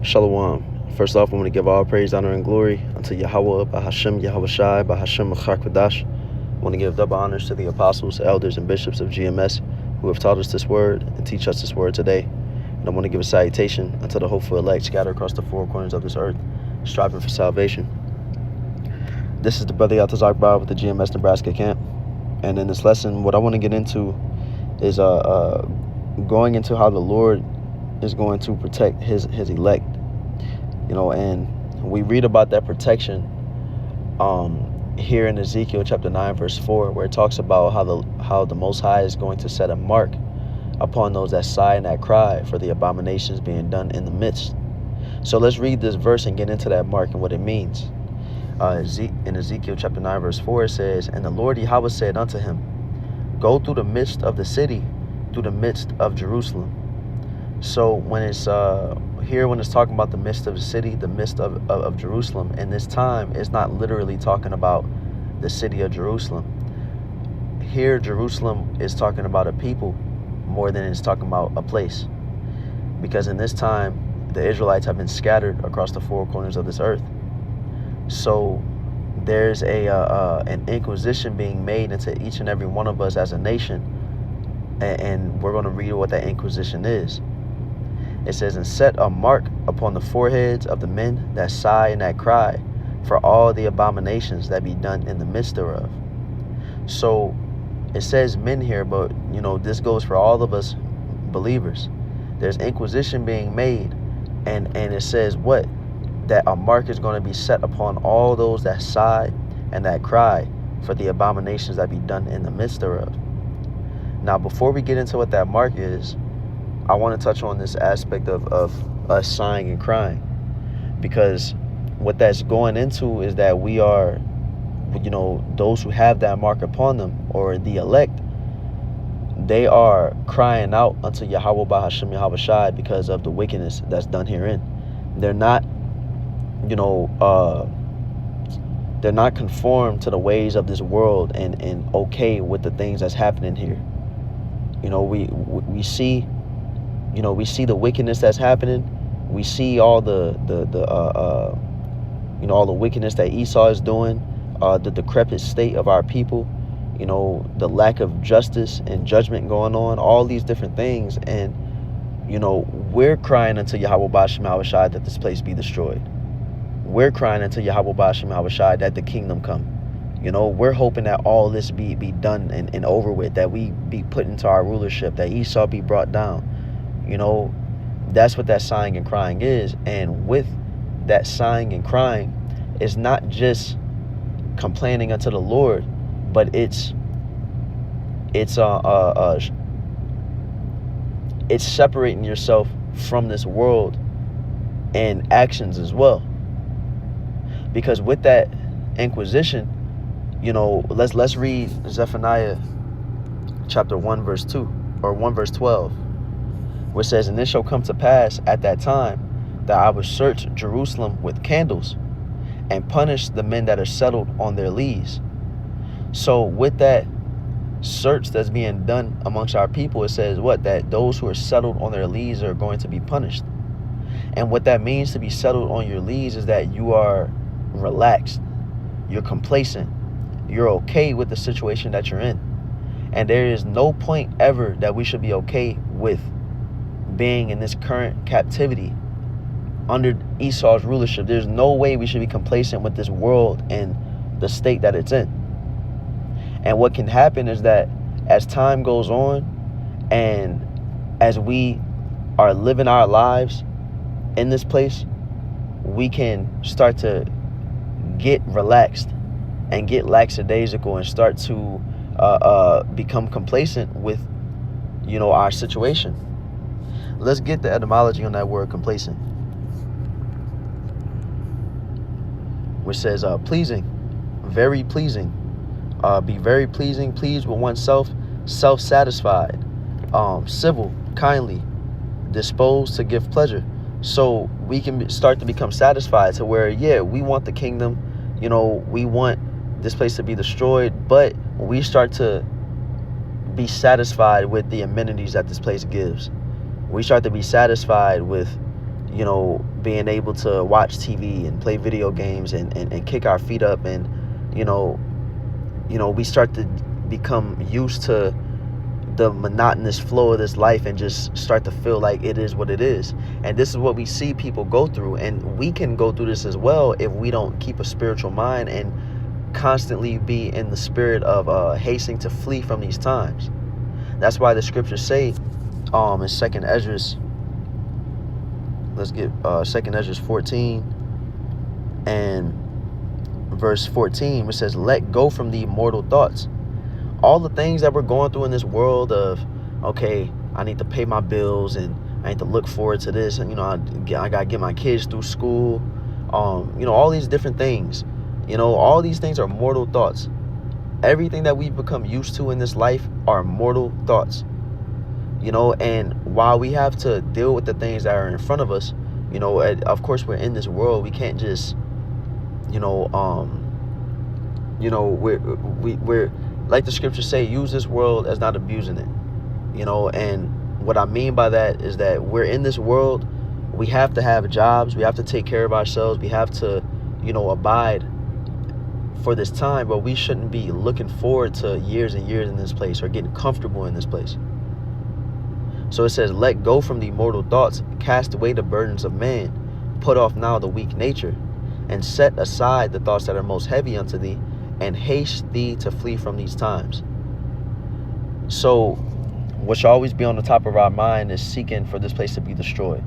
Shalom. First off, I want to give all praise, honor, and glory unto Yahweh, Bahashem, Yahweh Shai, Bahashem, Chakadash. I want to give double honors to the apostles, elders, and bishops of GMS who have taught us this word and teach us this word today. And I want to give a salutation unto the hopeful elect scattered across the four corners of this earth, striving for salvation. This is the brother Yatazak Bar with the GMS Nebraska camp. And in this lesson, what I want to get into is going into how the Lord is going to protect his elect. And we read about that protection here in Ezekiel chapter 9 verse 4, where it talks about how the Most High is going to set a mark upon those that sigh and that cry for the abominations being done in the midst. So let's read this verse and get into that mark and what it means. In Ezekiel chapter 9 verse 4, it says, "And the Lord Yahweh said unto him, Go through the midst of the city, through the midst of Jerusalem." So when it's when it's talking about the midst of the city, the midst of Jerusalem, in this time, it's not literally talking about the city of Jerusalem. Here, Jerusalem is talking about a people more than it's talking about a place. Because in this time, the Israelites have been scattered across the four corners of this earth. So there's an inquisition being made into each and every one of us as a nation. And we're going to read what that inquisition is. It says, "And set a mark upon the foreheads of the men that sigh and that cry for all the abominations that be done in the midst thereof." So it says men here, but this goes for all of us believers. There's inquisition being made, and it says what? That a mark is going to be set upon all those that sigh and that cry for the abominations that be done in the midst thereof. Now, before we get into what that mark is, I want to touch on this aspect of us sighing and crying, because what that's going into is that we are, those who have that mark upon them, or the elect, they are crying out unto Yahweh Bahashem Yahweh Shai because of the wickedness that's done herein. They're not, they're not conformed to the ways of this world and okay with the things that's happening here. We see. We see the wickedness that's happening. We see all the all the wickedness that Esau is doing, the decrepit state of our people, the lack of justice and judgment going on, all these different things. And, we're crying unto Yahweh Ba'ashem Yahweh Shai that this place be destroyed. We're crying unto Yahweh Ba'ashem Yahweh Shai that the kingdom come. We're hoping that all this be done and over with, that we be put into our rulership, that Esau be brought down. That's what that sighing and crying is. And with that sighing and crying, it's not just complaining unto the Lord, but it's separating yourself from this world and actions as well. Because with that inquisition, let's read Zephaniah chapter 1 verse 2 or 1 verse 12. Where it says, "And it shall come to pass at that time that I will search Jerusalem with candles and punish the men that are settled on their lees." So with that search that's being done amongst our people, it says what? That those who are settled on their lees are going to be punished. And what that means to be settled on your lees is that you are relaxed, you're complacent, you're okay with the situation that you're in. And there is no point ever that we should be okay with being in this current captivity under Esau's rulership. There's no way we should be complacent with this world and the state that it's in. And what can happen is that as time goes on and as we are living our lives in this place, we can start to get relaxed and get lackadaisical and start to become complacent with our situation. Let's get the etymology on that word complacent, which says pleasing, very pleasing, be very pleasing, pleased with oneself, self-satisfied, civil, kindly, disposed to give pleasure. So we can start to become satisfied to where, we want the kingdom, we want this place to be destroyed, but we start to be satisfied with the amenities that this place gives. We start to be satisfied with, being able to watch TV and play video games and kick our feet up, and you know we start to become used to the monotonous flow of this life and just start to feel like it is what it is. And this is what we see people go through, and we can go through this as well if we don't keep a spiritual mind and constantly be in the spirit of hastening to flee from these times. That's why the scriptures say in second Ezra, let's get second Ezra 14 and verse 14, which says, let go from the immortal thoughts. All the things that we're going through in this world of, okay, I need to pay my bills and I need to look forward to this, and I gotta get my kids through school, all these different things, all these things are mortal thoughts. Everything that we've become used to in this life are mortal thoughts, and while we have to deal with the things that are in front of us, of course we're in this world. We can't just we're like the scriptures say, use this world as not abusing it. And what I mean by that is that we're in this world. We have to have jobs. We have to take care of ourselves. We have to, abide for this time, but we shouldn't be looking forward to years and years in this place or getting comfortable in this place. So it says, let go from the mortal thoughts, cast away the burdens of man, put off now the weak nature, and set aside the thoughts that are most heavy unto thee, and haste thee to flee from these times. So what should always be on the top of our mind is seeking for this place to be destroyed.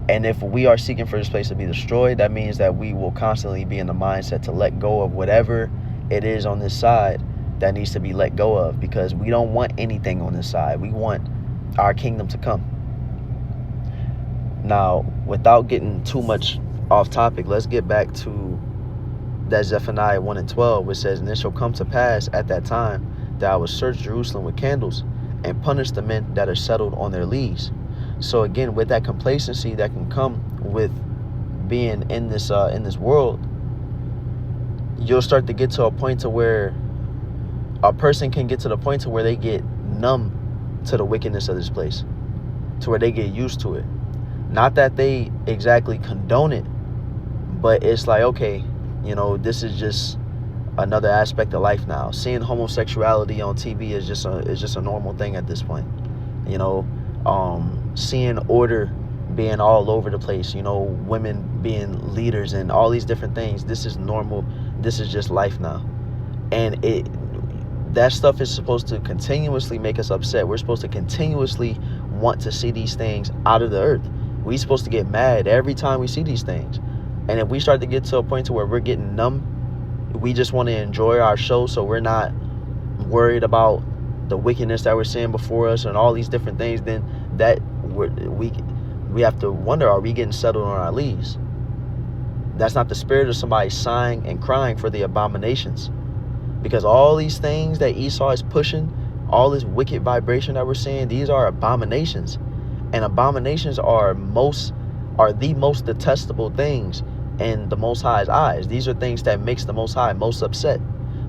And if we are seeking for this place to be destroyed, that means that we will constantly be in the mindset to let go of whatever it is on this side that needs to be let go of, because we don't want anything on this side. We want our kingdom to come. Now, without getting too much off topic, let's get back to that Zephaniah 1 and 12, which says, and it shall come to pass at that time that I will search Jerusalem with candles and punish the men that are settled on their lees. So again, with that complacency that can come with being in this world, you'll start to get to a point to where a person can get to the point to where they get numb to the wickedness of this place, to where they get used to it. Not that they exactly condone it, but it's like, okay, this is just another aspect of life now. Seeing homosexuality on TV is just a normal thing at this point. Seeing order being all over the place, women being leaders and all these different things. This is normal. This is just life now. And that stuff is supposed to continuously make us upset. We're supposed to continuously want to see these things out of the earth. We're supposed to get mad every time we see these things. And if we start to get to a point to where we're getting numb, we just want to enjoy our show, so we're not worried about the wickedness that we're seeing before us and all these different things, then that we have to wonder, are we getting settled on our lees? That's not the spirit of somebody sighing and crying for the abominations. Because all these things that Esau is pushing, all this wicked vibration that we're seeing, these are abominations. And abominations are the most detestable things in the Most High's eyes. These are things that makes the Most High most upset.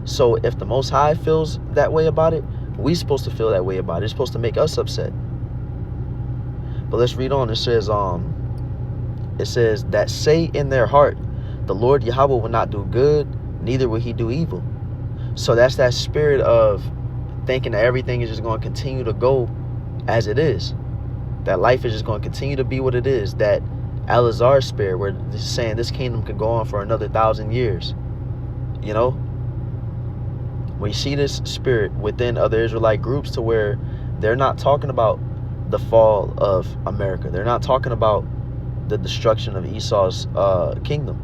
So if the Most High feels that way about it, we're supposed to feel that way about it. It's supposed to make us upset. But let's read on. It says that say in their heart, the Lord Yahweh will not do good, neither will he do evil. So that's that spirit of thinking that everything is just going to continue to go as it is. That life is just going to continue to be what it is. That Elazar spirit, where it's saying this kingdom could go on for another 1,000 years. We see this spirit within other Israelite groups to where they're not talking about the fall of America. They're not talking about the destruction of Esau's kingdom.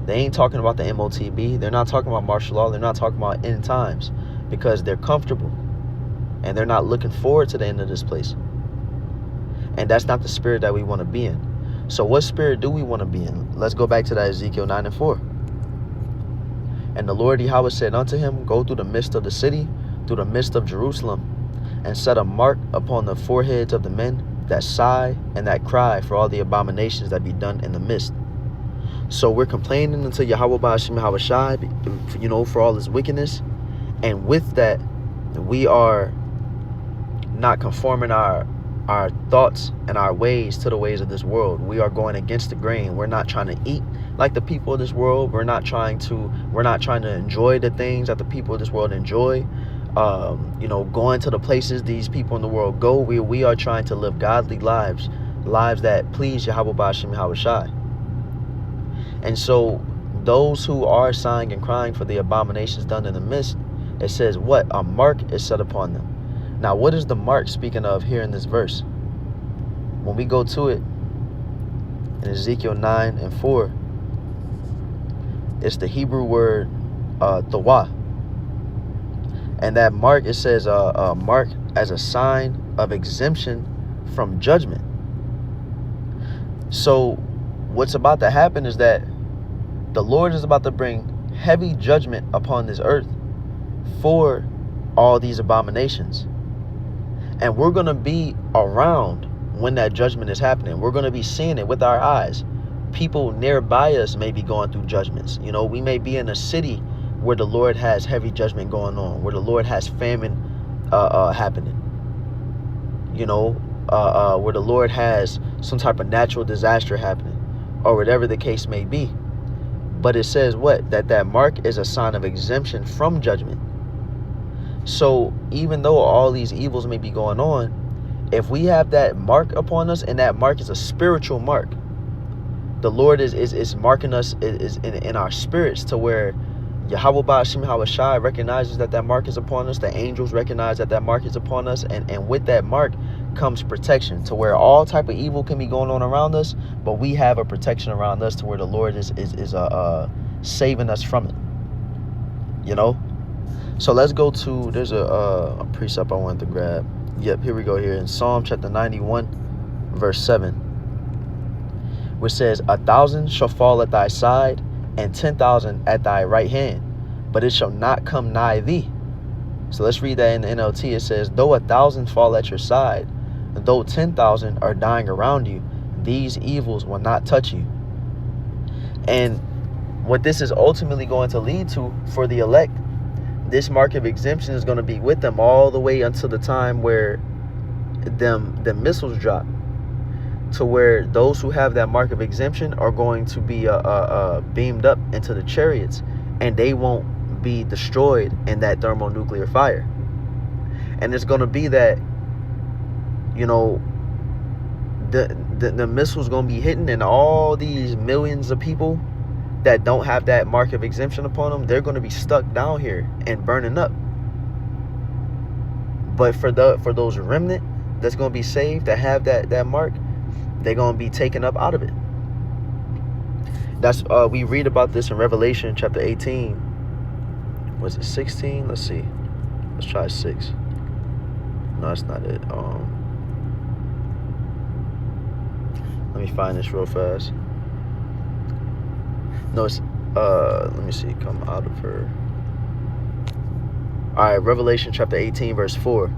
They ain't talking about the MOTB. They're not talking about martial law. They're not talking about end times, because they're comfortable and they're not looking forward to the end of this place. And that's not the spirit that we want to be in. So what spirit do we want to be in? Let's go back to that Ezekiel 9 and 4. And the Lord Yahweh said unto him, go through the midst of the city, through the midst of Jerusalem, and set a mark upon the foreheads of the men that sigh and that cry for all the abominations that be done in the midst. So we're complaining unto Yahweh Ba'ashim Yahweh Shai, for all this wickedness. And with that, we are not conforming our our thoughts and our ways to the ways of this world. We are going against the grain. We're not trying to eat like the people of this world. We're not trying to enjoy the things that the people of this world enjoy. Going to the places these people in the world go. We are trying to live godly lives that please Yahweh Ba'ashem Yahweh Shai. And so those who are sighing and crying for the abominations done in the midst, it says what? A mark is set upon them. Now, what is the mark speaking of here in this verse? When we go to it in Ezekiel 9:4, it's the Hebrew word thawah. And that mark, it says mark as a sign of exemption from judgment. So what's about to happen is that the Lord is about to bring heavy judgment upon this earth for all these abominations. And we're going to be around when that judgment is happening. We're going to be seeing it with our eyes. People nearby us may be going through judgments. We may be in a city where the Lord has heavy judgment going on, where the Lord has famine happening. Where the Lord has some type of natural disaster happening, or whatever the case may be. But it says what? That mark is a sign of exemption from judgment. So even though all these evils may be going on, if we have that mark upon us, and that mark is a spiritual mark, the Lord is marking us is in our spirits, to where Yahweh Ba'ashem Yahweh Shai recognizes that mark is upon us. The angels recognize that mark is upon us, and with that mark comes protection, to where all type of evil can be going on around us, but we have a protection around us, to where the Lord is saving us from it. So let's go to, there's a precept I wanted to grab. Yep, here we go, here in Psalm chapter 91 verse 7, which says, 1,000 shall fall at thy side, and 10,000 at thy right hand, but it shall not come nigh thee. So let's read that in the NLT. It says, though 1,000 fall at your side, though 10,000 are dying around you, these evils will not touch you. And what this is ultimately going to lead to for the elect, this mark of exemption is going to be with them all the way until the time where the missiles drop, to where those who have that mark of exemption are going to be beamed up into the chariots, and they won't be destroyed in that thermonuclear fire. And it's going to be that, the missiles going to be hitting, and all these millions of people that don't have that mark of exemption upon them, they're going to be stuck down here and burning up. But for those remnant that's going to be saved, that have that mark, they're going to be taken up out of it. That's we read about this in Revelation chapter 18. Was it 16? Let's see. Let's try 6. No, that's not it. Let me find this real fast. No, it's let me see. Come out of her. All right, Revelation chapter 18 verse 4,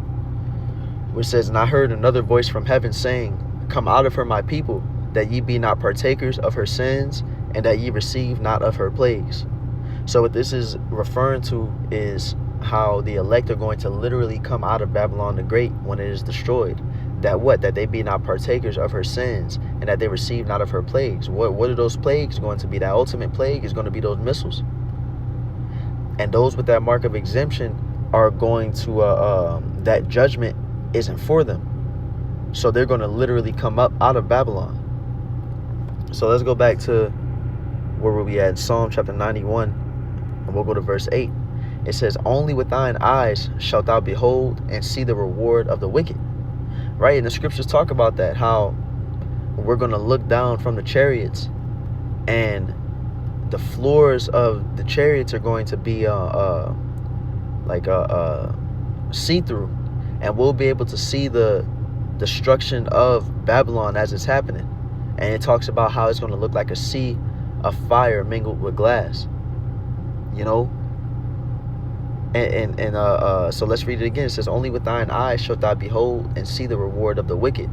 which says, and I heard another voice from heaven saying, come out of her, my people, that ye be not partakers of her sins, and that ye receive not of her plagues. So what this is referring to is how the elect are going to literally come out of Babylon the Great when it is destroyed. That they be not partakers of her sins, and that they receive not of her plagues. What are those plagues going to be? That ultimate plague is going to be those missiles. And those with that mark of exemption are going to, that judgment isn't for them. So they're going to literally come up out of Babylon. So let's go back to where we'll be at, Psalm chapter 91, and we'll go to verse 8. It says, only with thine eyes shalt thou behold and see the reward of the wicked. Right? And the scriptures talk about that, how we're going to look down from the chariots, and the floors of the chariots are going to be see-through, and we'll be able to see the destruction of Babylon as it's happening. And it talks about how it's going to look like a sea of fire mingled with glass, so let's read it again. It says, only with thine eyes shalt thou behold and see the reward of the wicked,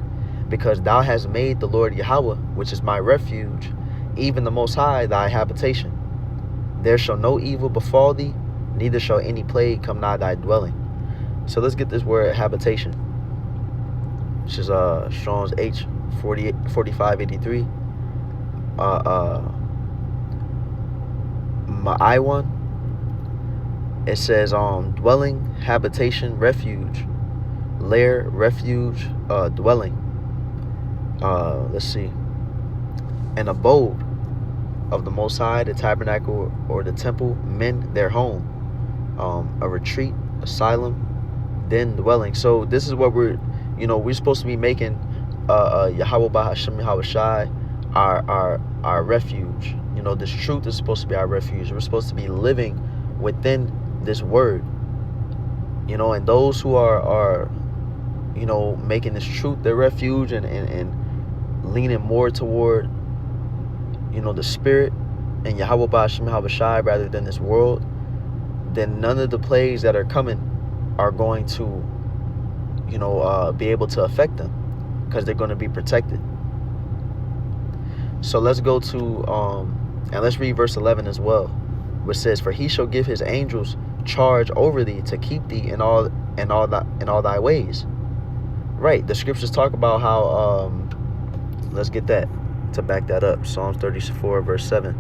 because thou hast made the Lord Yahweh, which is my refuge, even the Most High, thy habitation. There shall no evil befall thee, neither shall any plague come nigh thy dwelling. So let's get this word habitation. which is Strong's H 4583. My one, it says dwelling, habitation, refuge, lair, refuge, dwelling. Let's see, an abode of the Most High, the tabernacle or the temple, men, their home, a retreat, asylum, then dwelling. So this is what we're supposed to be making Yahweh Bahashem Yahweh Shai our refuge. This truth is supposed to be our refuge. We're supposed to be living within this word. And those who are making this truth their refuge and leaning more toward the spirit and Yahweh Bahashem Yahweh Shai rather than this world, then none of the plagues that are coming are going to be able to affect them, because they're going to be protected. So let's go to and let's read verse 11 as well, which says, "For he shall give his angels charge over thee to keep thee in all thy ways." Right, the scriptures talk about how let's get that to back that up. Psalms 34 verse 7.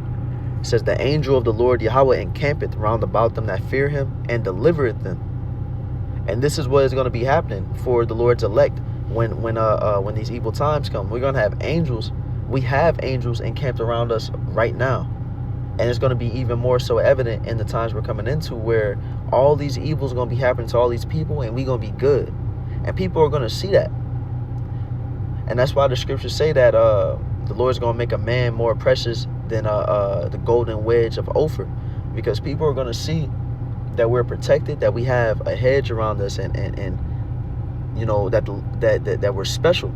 It says, "The angel of the Lord Yahweh encampeth round about them that fear him, and delivereth them." And this is what is going to be happening for the Lord's elect when these evil times come. We're going to have angels. We have angels encamped around us right now. And it's going to be even more so evident in the times we're coming into, where all these evils are going to be happening to all these people, and we're going to be good. And people are going to see that. And that's why the scriptures say that the Lord's going to make a man more precious than the golden wedge of Ophir, because people are going to see that we're protected, that we have a hedge around us, and that we're special.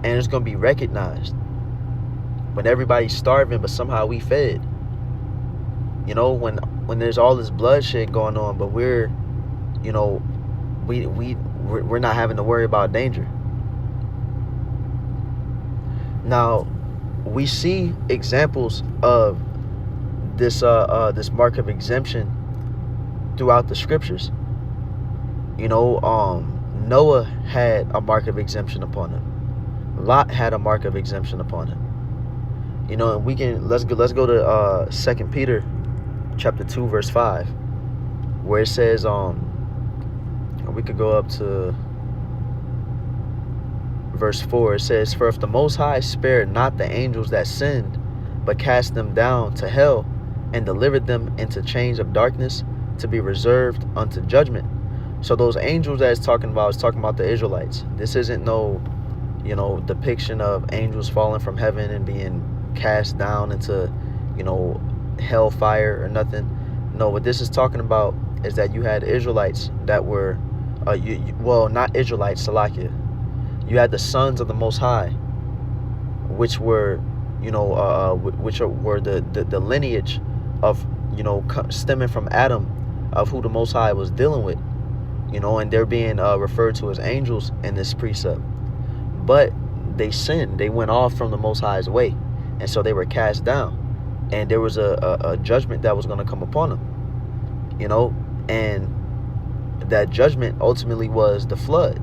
And it's going to be recognized when everybody's starving, but somehow we fed. When there's all this bloodshed going on, but we're not having to worry about danger. Now, we see examples of this mark of exemption throughout the scriptures. Noah had a mark of exemption upon him. Lot had a mark of exemption upon him. And we can let's go to 2 Peter chapter 2 verse 5, where it says we could go up to verse 4. It says, "For if the Most High spared not the angels that sinned, but cast them down to hell, and delivered them into chains of darkness, to be reserved unto judgment." So those angels that it's talking about is talking about the Israelites. This isn't no depiction of angels falling from heaven and being cast down into hellfire or nothing. No, what this is talking about is that you had Israelites that were not Israelites, Salakia. You had the sons of the Most High, which were were the lineage of stemming from Adam, of who the Most High was dealing with, and they're being referred to as angels in this precept. But they sinned. They went off from the Most High's way, and so they were cast down, and there was a judgment that was going to come upon them, and that judgment ultimately was the flood,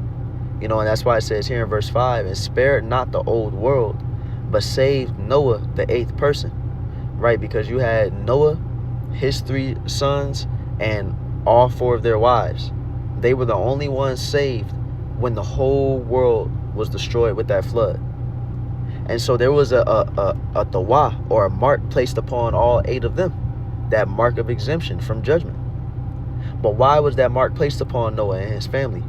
and that's why it says here in verse 5, "And spared not the old world, but saved Noah the 8th person." Right, because you had Noah, his 3 sons, and all 4 of their wives. They were the only ones saved when the whole world was destroyed with that flood. And so there was a tawah, or a mark, placed upon all 8 of them, that mark of exemption from judgment. But why was that mark placed upon Noah and his family?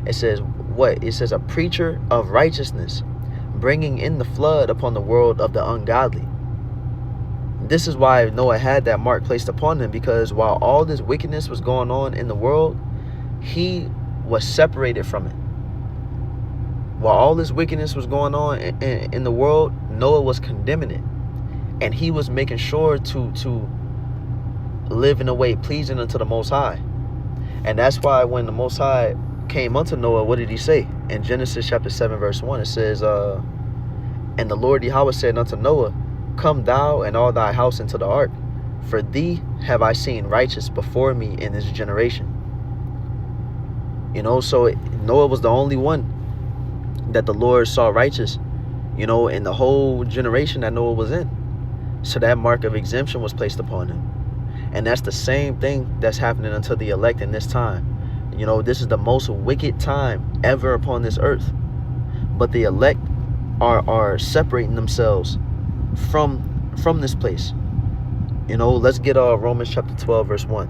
It says what? It says, "A preacher of righteousness, bringing in the flood upon the world of the ungodly." This is why Noah had that mark placed upon him, because while all this wickedness was going on in the world, he was separated from it. While all this wickedness was going on in the world, Noah was condemning it. And he was making sure to live in a way pleasing unto the Most High. And that's why when the Most High came unto Noah, what did he say? In Genesis chapter 7 verse 1, it says, "And the Lord Yahweh said unto Noah, Come thou and all thy house into the ark, for thee have I seen righteous before me in this generation." So Noah was the only one that the Lord saw righteous, in the whole generation that Noah was in. So that mark of exemption was placed upon him. And that's the same thing that's happening unto the elect in this time. This is the most wicked time ever upon this earth. But the elect are separating themselves from this place. Let's get Romans chapter 12, verse 1.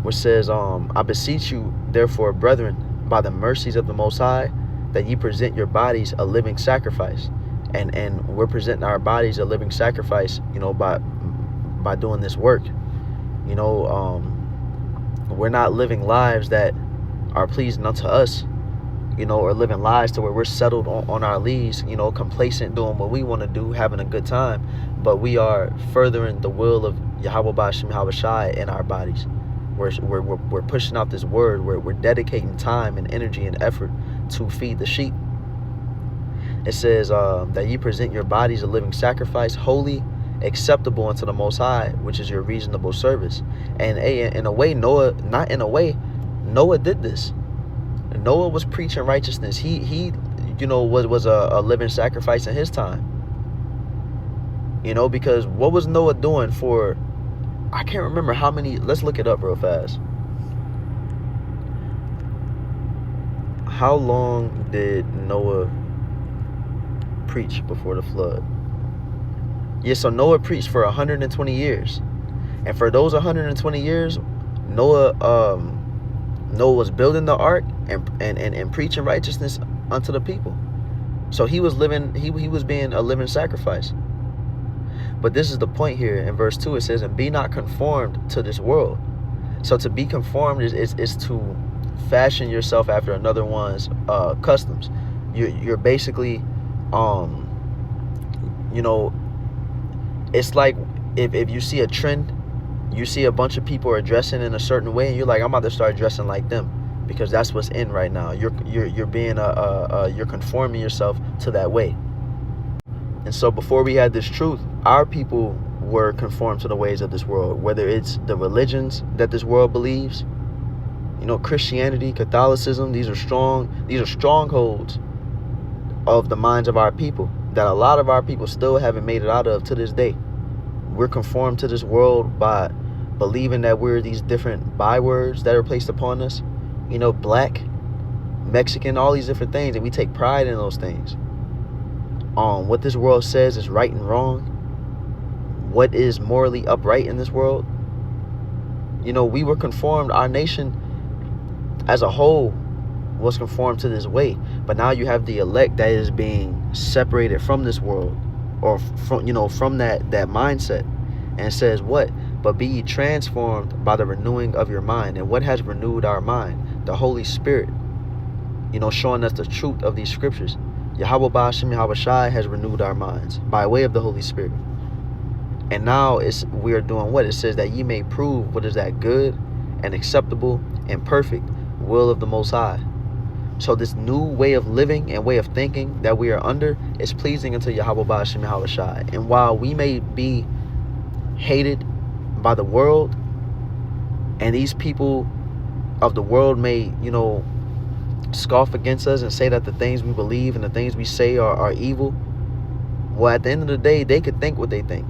Which says, I beseech you, therefore, brethren, by the mercies of the Most High, that ye present your bodies a living sacrifice. And we're presenting our bodies a living sacrifice, by doing this work. We're not living lives that are pleasing unto us, or living lives to where we're settled on our leaves, complacent, doing what we want to do, having a good time. But we are furthering the will of Yahweh B'Shem Yahweh Shai in our bodies. We're pushing out this word. We're dedicating time and energy and effort to feed the sheep. It says that ye present your bodies a living sacrifice, holy, acceptable unto the Most High, which is your reasonable service. And in a way, Noah did this. Noah was preaching righteousness. He was a living sacrifice in his time. Because what was Noah doing for, I can't remember how many, let's look it up real fast. How long did Noah preach before the flood? Yeah, so Noah preached for 120 years. And for those 120 years, Noah was building the ark and preaching righteousness unto the people. So he was living, he was being a living sacrifice. But this is the point here in verse 2. It says, and be not conformed to this world. So to be conformed is to fashion yourself after another one's customs. You're basically, it's like if you see a trend, you see a bunch of people are dressing in a certain way, and you're like, I'm about to start dressing like them because that's what's in right now. You're being you're conforming yourself to that way. And so before we had this truth, our people were conformed to the ways of this world, whether it's the religions that this world believes, Christianity, Catholicism. These are strongholds of the minds of our people that a lot of our people still haven't made it out of to this day. We're conformed to this world by believing that we're these different bywords that are placed upon us, black, Mexican, all these different things, and we take pride in those things. What this world says is right and wrong, what is morally upright in this world. We were conformed, our nation as a whole was conformed to this way. But now you have the elect that is being separated from this world, or from that mindset. And it says what? But be ye transformed by the renewing of your mind. And what has renewed our mind? The Holy Spirit, showing us the truth of these scriptures. Yahweh B'Shem Yahweh Shai has renewed our minds by way of the Holy Spirit. And now we are doing what? It says that ye may prove what is that good and acceptable and perfect will of the Most High. So this new way of living and way of thinking that we are under is pleasing unto Yahweh B'Shem Yahweh Shai. And while we may be hated by the world, and these people of the world may, scoff against us and say that the things we believe and the things we say are evil, well, at the end of the day, they could think what they think.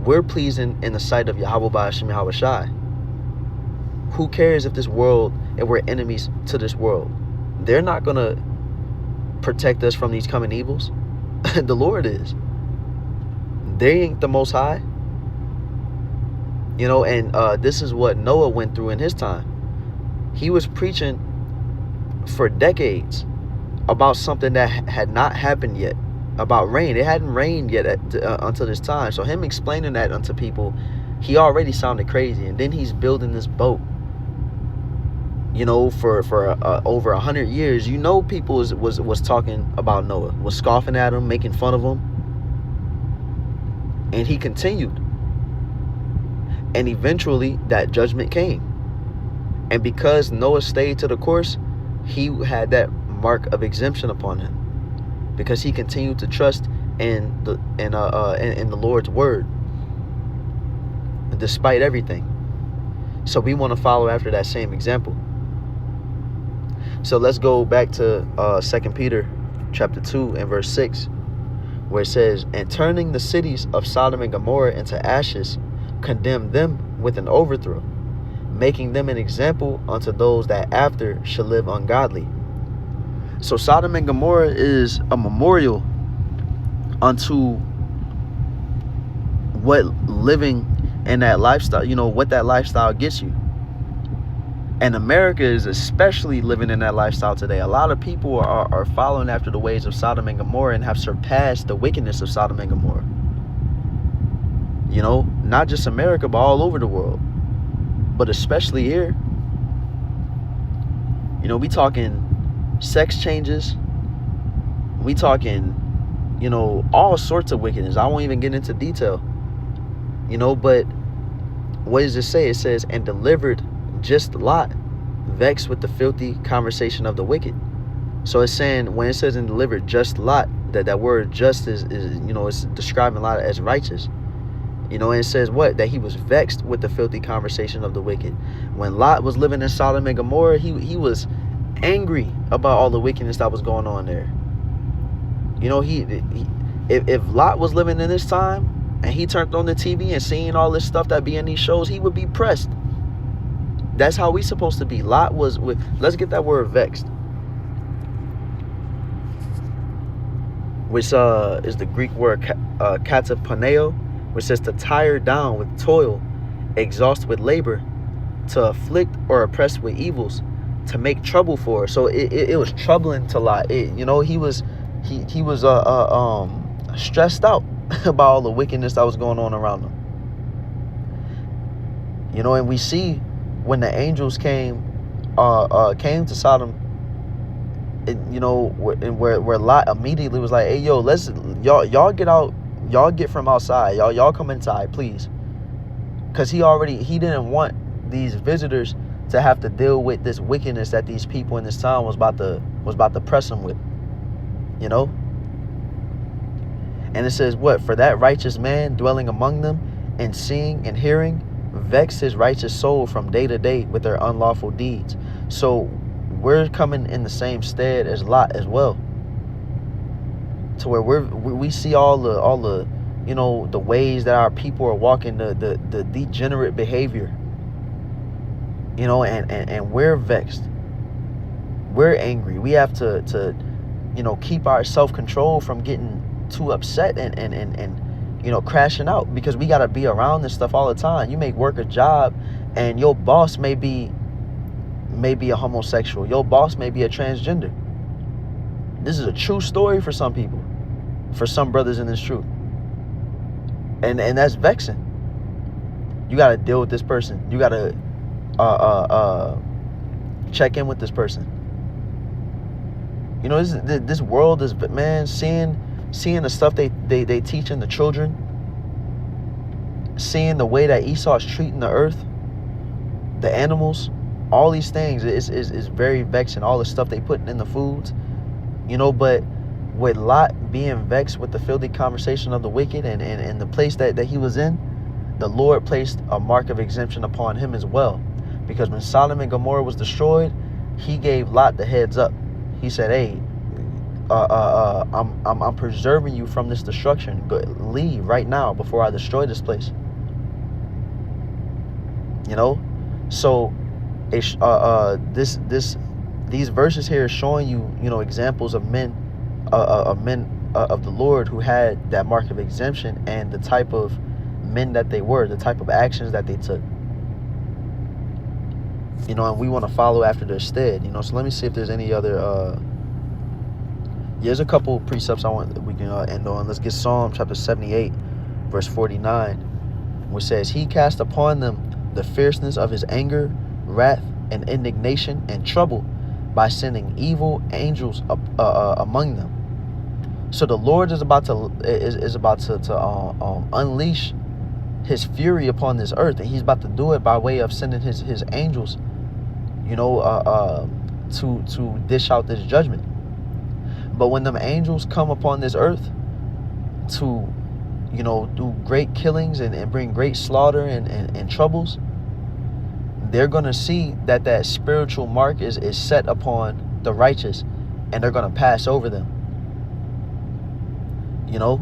We're pleasing in the sight of Yahweh B'Shem Yahweh Shai. Who cares if we're enemies to this world? They're not going to protect us from these coming evils. The Lord is. They ain't the Most High. And this is what Noah went through in his time. He was preaching for decades about something that had not happened yet, about rain. It hadn't rained yet until this time. So him explaining that unto people, he already sounded crazy. And then he's building this boat, for over 100 years. People was talking about Noah, was scoffing at him, making fun of him. And he continued. And eventually that judgment came. And because Noah stayed to the course, he had that mark of exemption upon him, because he continued to trust in the Lord's word despite everything. So we want to follow after that same example. So let's go back to 2 Peter chapter 2 and verse 6, where it says, and turning the cities of Sodom and Gomorrah into ashes, condemn them with an overthrow, making them an example unto those that after shall live ungodly. So Sodom and Gomorrah is a memorial unto what living in that lifestyle, what that lifestyle gets you. And America is especially living in that lifestyle today. A lot of people are following after the ways of Sodom and Gomorrah and have surpassed the wickedness of Sodom and Gomorrah. Not just America, but all over the world. But especially here. We talking sex changes. We talking, all sorts of wickedness. I won't even get into detail. But what does it say? It says, and delivered just Lot, vexed with the filthy conversation of the wicked. So it's saying, when it says and delivered just Lot, that word just is it's describing Lot as righteous. And it says what? That he was vexed with the filthy conversation of the wicked. When Lot was living in Sodom and Gomorrah, he was angry about all the wickedness that was going on there. If Lot was living in this time and he turned on the TV and seeing all this stuff that be in these shows, he would be pressed. That's how we supposed to be. Lot was with, let's get that word vexed, which is the Greek word kataponeo, which says to tire down with toil, exhaust with labor, to afflict or oppress with evils, to make trouble for. So it was troubling to Lot. He was stressed out about all the wickedness that was going on around him. And we see when the angels came to Sodom, where Lot immediately was like, hey, yo, y'all get out, y'all get from outside, y'all come inside, please. Because he didn't want these visitors to have to deal with this wickedness that these people in this town was about to press him with. And it says what? For that righteous man dwelling among them and seeing and hearing vex his righteous soul from day to day with their unlawful deeds. So we're coming in the same stead as Lot as well, to where we see all the the ways that our people are walking, the degenerate behavior, and we're vexed, we're angry. We have to keep our self-control from getting too upset and crashing out, because we got to be around this stuff all the time. You may work a job and your boss may be a homosexual. Your boss may be a transgender. This is a true story for some people, for some brothers in this truth. And that's vexing. You got to deal with this person. You got to check in with this person. This world is, man, seeing the stuff they teaching the children, seeing the way that Esau's treating the earth, the animals, all these things is very vexing. All the stuff they putting in the foods, but with Lot being vexed with the filthy conversation of the wicked and the place that he was in, the Lord placed a mark of exemption upon him as well. Because when Sodom and Gomorrah was destroyed, he gave Lot the heads up. He said, hey, I'm preserving you from this destruction. Go, leave right now before I destroy this place. So these verses here are showing you examples of men of the Lord who had that mark of exemption, and the type of men that they were, the type of actions that they took. And we want to follow after their stead. So let me see if there's any other there's a couple precepts we can end on. Let's get Psalm chapter 78 verse 49, which says, he cast upon them the fierceness of his anger, wrath, and indignation, and trouble, by sending evil angels among them. So the Lord is about to unleash his fury upon this earth, and he's about to do it by way of sending his angels, to dish out this judgment. But when them angels come upon this earth to do great killings and bring great slaughter and troubles, they're going to see that that spiritual mark is set upon the righteous, and they're going to pass over them. You know,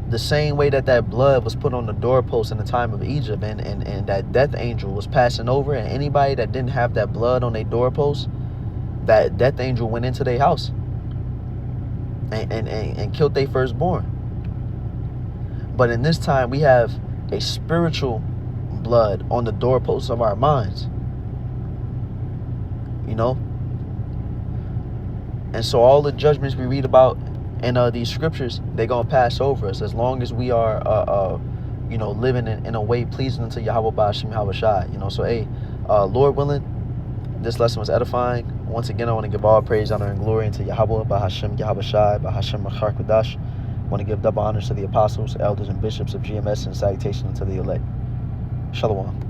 the same way that that blood was put on the doorpost in the time of Egypt, and that death angel was passing over, and anybody that didn't have that blood on their doorpost, that death angel went into their house and killed their firstborn. But in this time, we have a spiritual blood on the doorposts of our minds. You know? And so all the judgments we read about in these scriptures, they're going to pass over us as long as we are, you know, living in a way pleasing unto Yahweh Ba'ashem Yahweh Shai. You know, so, hey, Lord willing, this lesson was edifying. Once again, I want to give all praise, honor, and glory unto Yahweh Ba'ashem Yahweh Shai, Ba'ashem Machar. I want to give double honors to the apostles, elders, and bishops of GMS, and salutation to the elect. Shalom.